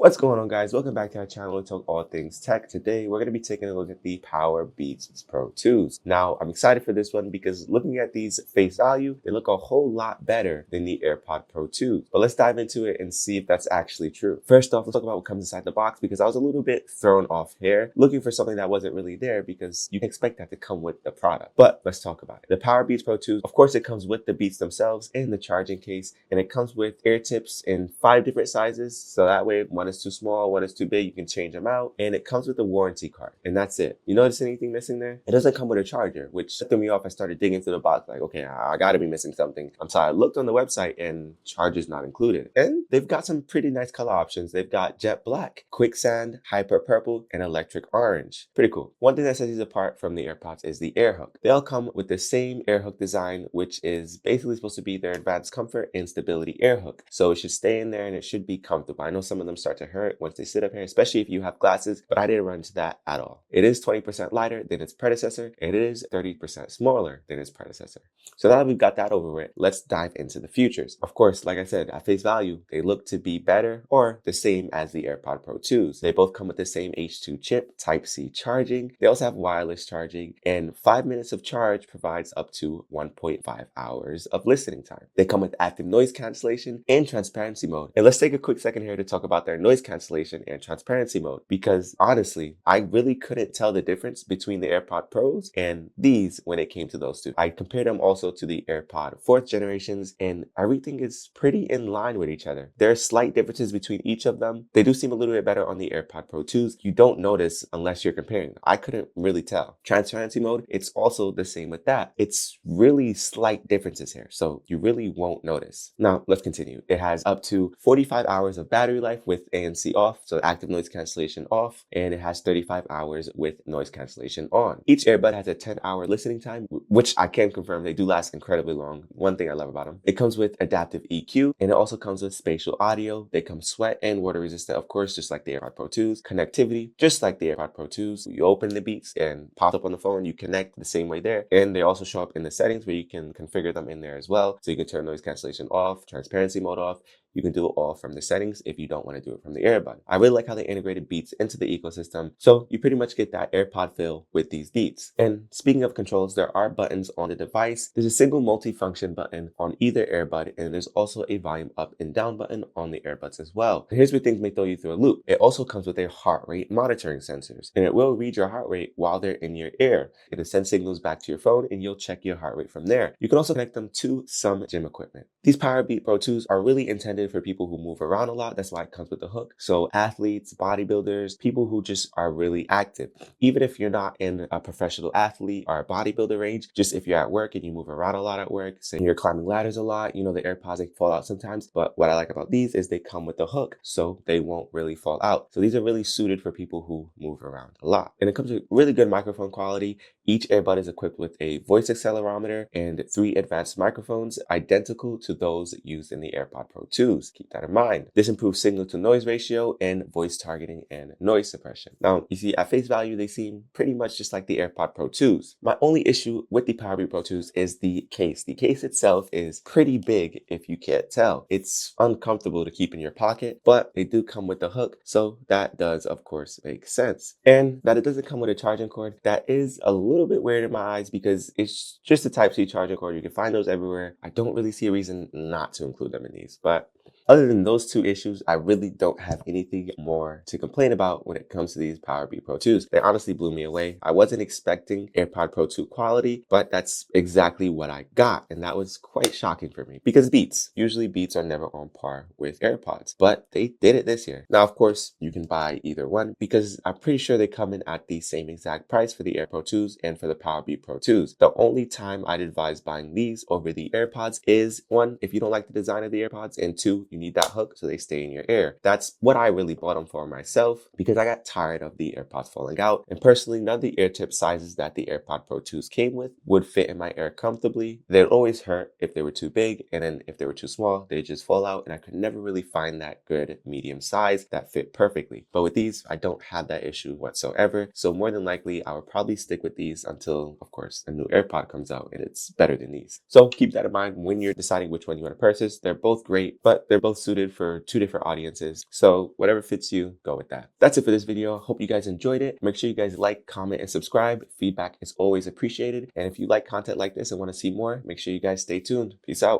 What's going on, guys? Welcome back to our channel to talk all things tech. Today, we're going to be taking a look at the PowerBeats Pro 2s. Now, I'm excited for this one because looking at these face value, they look a whole lot better than the AirPod Pro 2s. But let's dive into it and see if that's actually true. First off, let's talk about what comes inside the box because I was a little bit thrown off here, looking for something that wasn't really there because you can expect that to come with the product. But let's talk about it. The PowerBeats Pro 2s, of course, it comes with the Beats themselves and the charging case, and it comes with ear tips in 5 different sizes. So that way, one is too small, one is too big, you can change them out. And it comes with a warranty card, and that's it. You notice anything missing there? It doesn't come with a charger, which threw me off. I started digging through the box like, okay, I gotta be missing something. So I looked on the website and charger's not included. And they've got some pretty nice color options. They've got jet black, quicksand, hyper purple, and electric orange. Pretty cool. One thing that sets these apart from the AirPods is the AirHook. They all come with the same AirHook design, which is basically supposed to be their advanced comfort and stability AirHook. So it should stay in there and it should be comfortable. I know some of them start to hurt once they sit up here, especially if you have glasses, but I didn't run into that at all. It is 20% lighter than its predecessor, and it is 30% smaller than its predecessor. So now that we've got that over with, let's dive into the features. Of course, like I said, at face value, they look to be better or the same as the AirPod Pro 2s. They both come with the same H2 chip, Type-C charging. They also have wireless charging, and 5 minutes of charge provides up to 1.5 hours of listening time. They come with active noise cancellation and transparency mode. And let's take a quick second here to talk about their noise cancellation and transparency mode, because honestly, I really couldn't tell the difference between the AirPod Pros and these when it came to those two. I compared them also to the AirPod 4th generations, and everything is pretty in line with each other. There are slight differences between each of them. They do seem a little bit better on the AirPod Pro 2s. You don't notice unless you're comparing them. I couldn't really tell. Transparency mode, it's also the same with that. It's really slight differences here, so you really won't notice. Now, let's continue. It has up to 45 hours of battery life with ANC off, so active noise cancellation off, and it has 35 hours with noise cancellation on. Each earbud has a 10-hour listening time, which I can confirm they do last incredibly long. One thing I love about them. It comes with adaptive EQ, and it also comes with spatial audio. They come sweat and water resistant, of course, just like the AirPod Pro 2s. Connectivity, just like the AirPod Pro 2s. You open the Beats and pop up on the phone, you connect the same way there. And they also show up in the settings where you can configure them in there as well. So you can turn noise cancellation off, transparency mode off. You can do it all from the settings if you don't want to do it from the earbud. I really like how they integrated Beats into the ecosystem, so you pretty much get that AirPod feel with these Beats. And speaking of controls, there are buttons on the device. There's a single multi-function button on either earbud, and there's also a volume up and down button on the earbuds as well. And here's where things may throw you through a loop. It also comes with a heart rate monitoring sensors, and it will read your heart rate while they're in your ear. It'll send signals back to your phone, and you'll check your heart rate from there. You can also connect them to some gym equipment. These PowerBeats Pro 2s are really intended for people who move around a lot. That's why it comes with the hook. So athletes, bodybuilders, people who just are really active. Even if you're not in a professional athlete or a bodybuilder range, just if you're at work and you move around a lot at work, say you're climbing ladders a lot, you know, the AirPods, they fall out sometimes. But what I like about these is they come with the hook, so they won't really fall out. So these are really suited for people who move around a lot. And it comes with really good microphone quality. Each earbud is equipped with a voice accelerometer and 3 advanced microphones identical to those used in the AirPod Pro 2s. Keep that in mind. This improves signal to noise ratio and voice targeting and noise suppression. Now, you see, at face value, they seem pretty much just like the AirPod Pro 2s. My only issue with the PowerBeats Pro 2s is the case. The case itself is pretty big if you can't tell. It's uncomfortable to keep in your pocket, but they do come with the hook, so that does, of course, make sense. And that it doesn't come with a charging cord, that is a little bit weird in my eyes because it's just a Type-C charging cord. You can find those everywhere. I don't really see a reason not to include them in these, but other than those 2 issues, I really don't have anything more to complain about when it comes to these PowerBeats Pro 2s. They honestly blew me away. I wasn't expecting AirPod Pro 2 quality, but that's exactly what I got. And that was quite shocking for me because usually Beats are never on par with AirPods, but they did it this year. Now, of course, you can buy either one because I'm pretty sure they come in at the same exact price for the AirPod Pro 2s and for the PowerBeats Pro 2s. The only time I'd advise buying these over the AirPods is 1, if you don't like the design of the AirPods, and 2, you need that hook so they stay in your ear. That's what I really bought them for myself because I got tired of the AirPods falling out. And personally, none of the ear tip sizes that the AirPod Pro 2s came with would fit in my ear comfortably. They'd always hurt if they were too big, and then if they were too small, they'd just fall out, and I could never really find that good medium size that fit perfectly. But with these, I don't have that issue whatsoever. So more than likely, I would probably stick with these until, of course, a new AirPod comes out and it's better than these. So keep that in mind when you're deciding which one you want to purchase. They're both great, but they're both suited for two different audiences. So whatever fits you, go with that. That's it for this video. Hope you guys enjoyed it. Make sure you guys like, comment, and subscribe. Feedback is always appreciated. And if you like content like this and want to see more, make sure you guys stay tuned. Peace out.